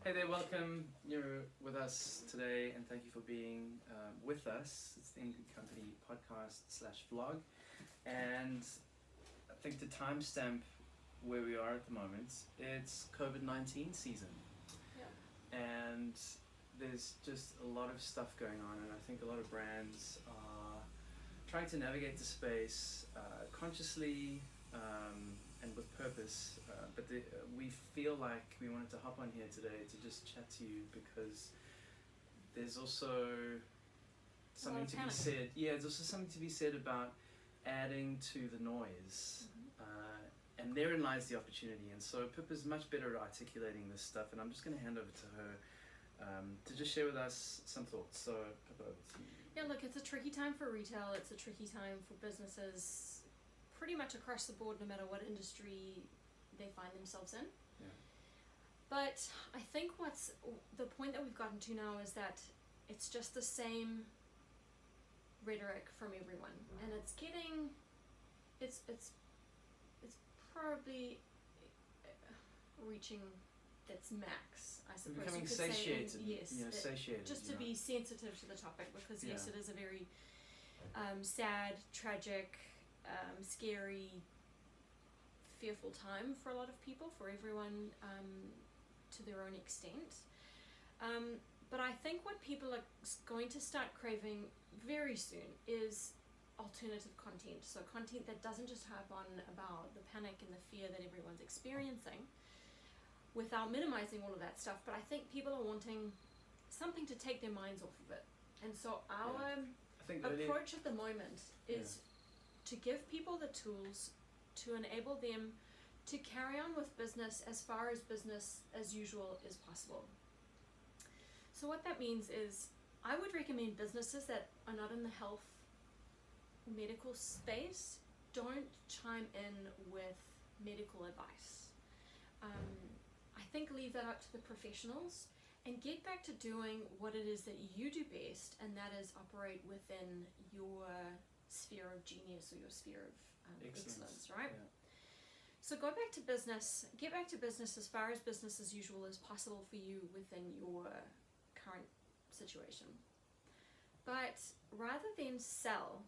Hey there, welcome. You're with us today, and thank you for being with us. It's the Ingrid Company podcast/vlog, and I think the timestamp where we are at the moment, it's COVID-19 season, and there's just a lot of stuff going on, and I think a lot of brands are trying to navigate the space consciously and with purpose, but we feel like we wanted to hop on here today to just chat to you because there's also something to be said. Yeah, there's also something to be said about adding to the noise, and therein lies the opportunity. And so Pip is much better at articulating this stuff, and I'm just going to hand over to her to just share with us some thoughts. So Pip, over to you. Yeah, look, it's a tricky time for retail. It's a tricky time for businesses pretty much across the board, no matter what industry they find themselves in. Yeah. But I think what's the point that we've gotten to now is that it's just the same rhetoric from everyone, and it's probably reaching its max, I suppose. Becoming you could satiated, say, yes, satiated. just to be sensitive to the topic, because yes, it is a very sad, tragic, scary, fearful time for a lot of people, for everyone to their own extent. But I think what people are going to start craving very soon is alternative content. So content that doesn't just harp on about the panic and the fear that everyone's experiencing, without minimizing all of that stuff. But I think people are wanting something to take their minds off of it. And so our approach at the moment is to give people the tools to enable them to carry on with business as far as business as usual is possible. So what that means is I would recommend businesses that are not in the health medical space don't chime in with medical advice. I think leave that up to the professionals and get back to doing what it is that you do best, and that is operate within your sphere of genius or your sphere of excellence, right? Yeah. So go back to business, get back to business as far as business as usual as possible for you within your current situation. But rather than sell,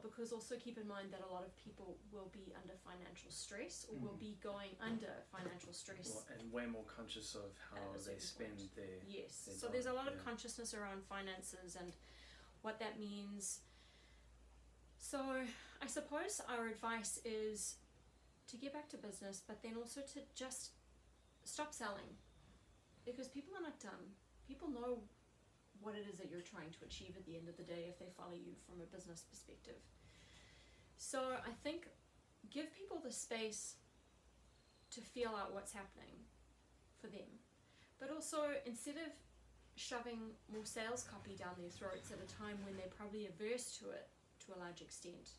because also keep in mind that a lot of people will be under financial stress or will be going under financial stress. And way more conscious of how they spend their so there's a lot of consciousness around finances and what that means. So I suppose our advice is to get back to business, but then also to just stop selling, because people are not dumb. People know what it is that you're trying to achieve at the end of the day if they follow you from a business perspective. So I think give people the space to feel out what's happening for them, but also instead of shoving more sales copy down their throats at a time when they're probably averse to it to a large extent,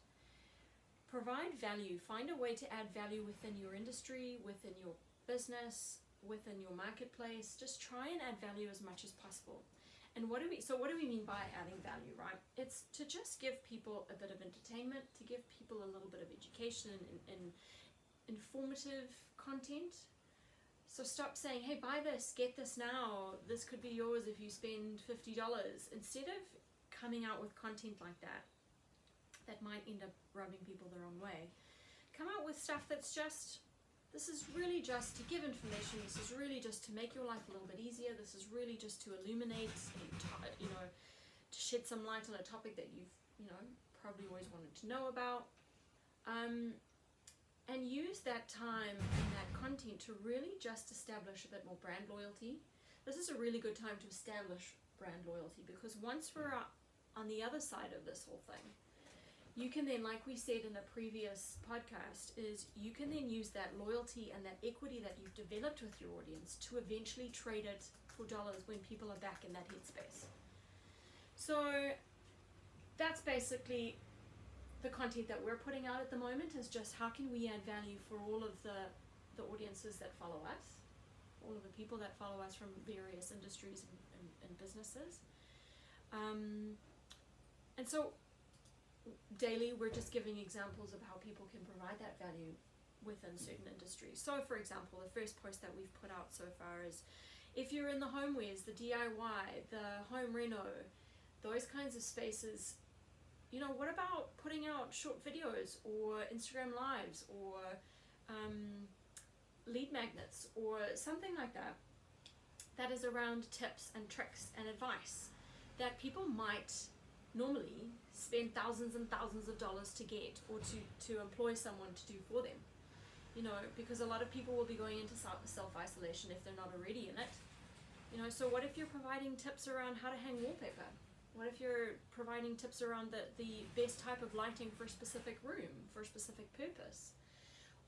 provide value. Find a way to add value within your industry, within your business, within your marketplace. Just try and add value as much as possible. And what do we mean by adding value, right? It's to just give people a bit of entertainment, to give people a little bit of education and informative content. So stop saying, hey, buy this, get this now, this could be yours if you spend $50. Instead of coming out with content like that might end up rubbing people the wrong way, come out with stuff that's just, this is really just to give information, this is really just to make your life a little bit easier, this is really just to illuminate, to shed some light on a topic that you've, probably always wanted to know about. And use that time and that content to really just establish a bit more brand loyalty. This is a really good time to establish brand loyalty, because once we're on the other side of this whole thing, you can then, like we said in a previous podcast, is you can then use that loyalty and that equity that you've developed with your audience to eventually trade it for dollars when people are back in that headspace. So that's basically the content that we're putting out at the moment, is just how can we add value for all of the audiences that follow us, all of the people that follow us from various industries and businesses. And so daily we're just giving examples of how people can provide that value within certain industries. So for example, the first post that we've put out so far is If you're in the homewares, the DIY, the home reno, those kinds of spaces, you know, what about putting out short videos or Instagram lives or lead magnets or something like that, that is around tips and tricks and advice that people might normally spend thousands and thousands of dollars to get or to employ someone to do for them. You know, because a lot of people will be going into self-isolation if they're not already in it. You know, so what if you're providing tips around how to hang wallpaper? What if you're providing tips around the best type of lighting for a specific room, for a specific purpose?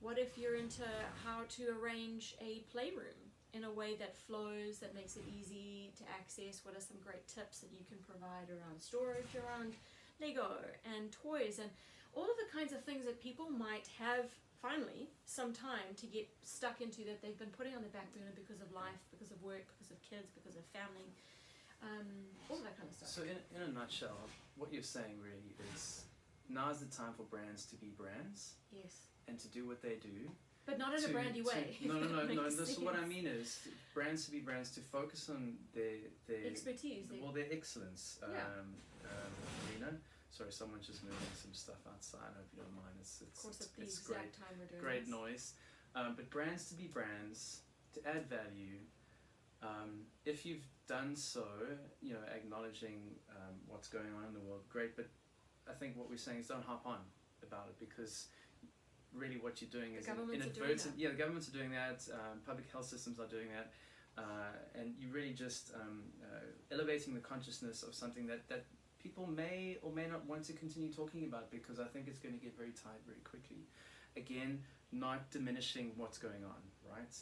What if you're into how to arrange a playroom in a way that flows, that makes it easy to access? What are some great tips that you can provide around storage, around Lego and toys and all of the kinds of things that people might have finally some time to get stuck into that they've been putting on the back burner because of life, because of work, because of kids, because of family, all of that kind of stuff. So in a nutshell, what you're saying really is now's the time for brands to be brands. Yes. And to do what they do. But not in a brandy way. No. This is what I mean is brands to be brands, to focus on their expertise. Their excellence. Yeah. Rena. Sorry, someone's just moving some stuff outside. I hope you don't mind. It's of course, at the it's exact time we're doing great this. noise. But brands to be brands, to add value. If you've done so, you know, acknowledging what's going on in the world, great. But I think what we're saying is don't hop on about it, because really what you're doing is inadvertent. Yeah, the governments are doing that. Public health systems are doing that, and you're really just elevating the consciousness of something that people may or may not want to continue talking about, because I think it's going to get very tired very quickly. Again, not diminishing what's going on, right?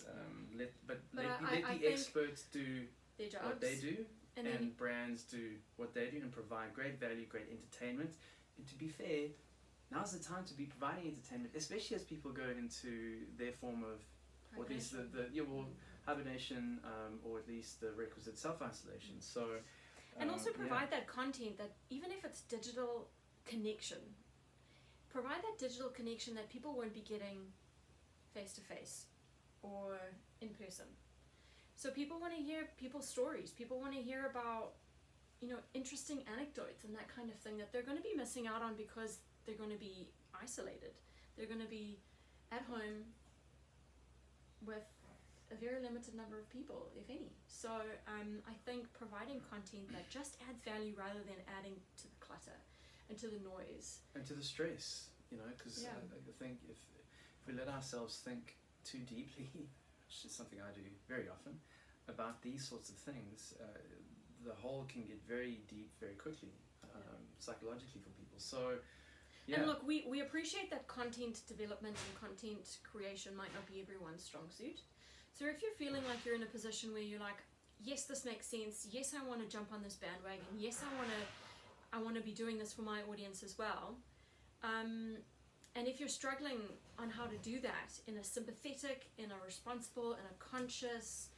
Let the experts do their jobs, what they do, and brands do what they do, and provide great value, great entertainment. And to be fair, now's the time to be providing entertainment, especially as people go into their form of, or at least hibernation, or at least the requisite self-isolation. So. And also provide that content that, even if it's digital connection, provide that digital connection that people won't be getting face to face or in person. So people want to hear people's stories. People want to hear about, you know, interesting anecdotes and that kind of thing that they're going to be missing out on because they're going to be isolated. They're going to be at home with a very limited number of people, if any. So I think providing content that just adds value rather than adding to the clutter and to the noise. And to the stress, you know, because I think if we let ourselves think too deeply, which is something I do very often, about these sorts of things, the hole can get very deep very quickly, psychologically for people. So, yeah. And look, we appreciate that content development and content creation might not be everyone's strong suit. So if you're feeling like you're in a position where you're like, yes, this makes sense, yes, I want to jump on this bandwagon, yes, I want to be doing this for my audience as well, and if you're struggling on how to do that in a sympathetic, in a responsible, in a conscious,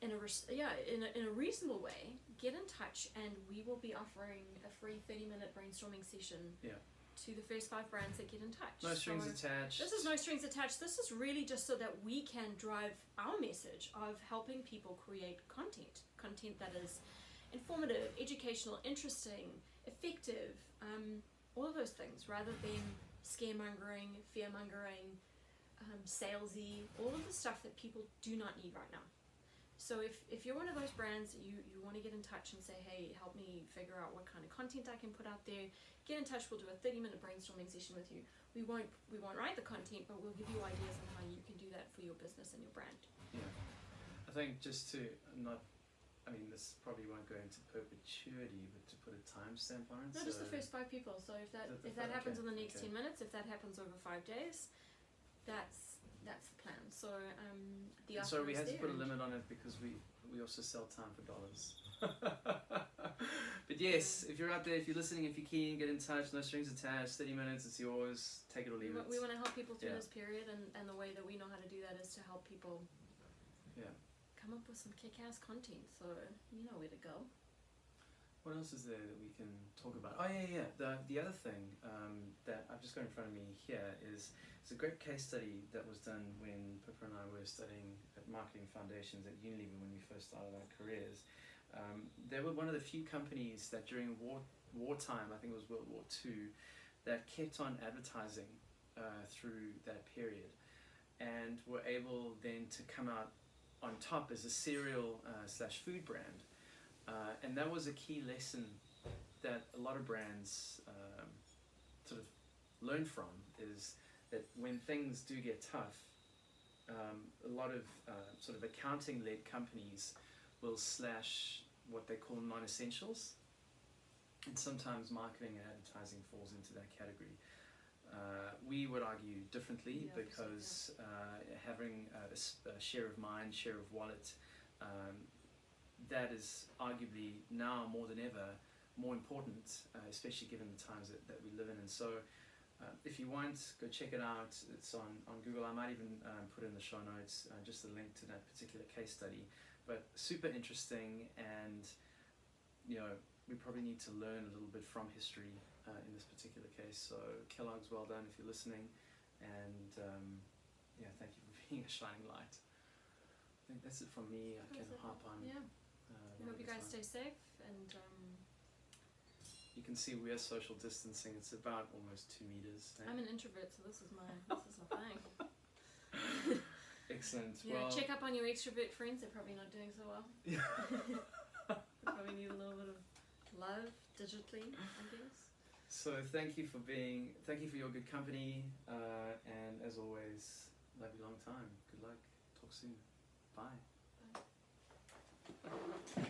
in a reasonable way, get in touch, and we will be offering a free 30-minute brainstorming session. Yeah. To the first 5 brands that get in touch. No strings attached. This is no strings attached. This is really just so that we can drive our message of helping people create content that is informative, educational, interesting, effective, all of those things, rather than scaremongering, fearmongering, salesy, all of the stuff that people do not need right now. So if you're one of those brands, you want to get in touch and say, hey, help me figure out what kind of content I can put out there, get in touch. We'll do a 30-minute brainstorming session with you. We won't write the content, but we'll give you ideas on how you can do that for your business and your brand. Yeah. I think just to not, I mean, this probably won't go into perpetuity, but to put a timestamp on it. No, just the first 5 people. So if that happens in the next 10 minutes, if that happens over 5 days, that's the plan. So the offer we is had to there, put a limit on it because we also sell time for dollars. But yes, if you're out there, if you're listening, if you're keen, get in touch. No strings attached. 30 minutes, it's yours. Take it or leave it. We want to help people through this period, and the way that we know how to do that is to help people. Come up with some kick-ass content. So you know where to go. What else is there that we can talk about? Oh yeah. The other thing that I've just got in front of me here is it's a great case study that was done when Pippa and I were studying at Marketing Foundations at Unilever when we first started our careers. They were one of the few companies that during wartime, I think it was World War II, that kept on advertising through that period, and were able then to come out on top as a cereal slash food brand. And that was a key lesson that a lot of brands sort of learn from, is that when things do get tough, a lot of sort of accounting-led companies will slash what they call non-essentials, and sometimes marketing and advertising falls into that category. We would argue differently, because having a share of mind, share of wallet, that is arguably now more than ever more important, especially given the times that we live in. And so if you want, go check it out. It's on Google. I might even put in the show notes just a link to that particular case study. But super interesting, and we probably need to learn a little bit from history in this particular case. So Kellogg's, well done if you're listening, and thank you for being a shining light. I think that's it from me. I can hop on. I hope you guys stay safe, and you can see we are social distancing. It's about almost 2 meters. I'm an introvert, so this is my thing. Excellent. Yeah, well, check up on your extrovert friends. They're probably not doing so well. Yeah. They probably need a little bit of love digitally, I guess. So thank you for your good company, and as always, love you long time. Good luck. Talk soon. Bye. Bye.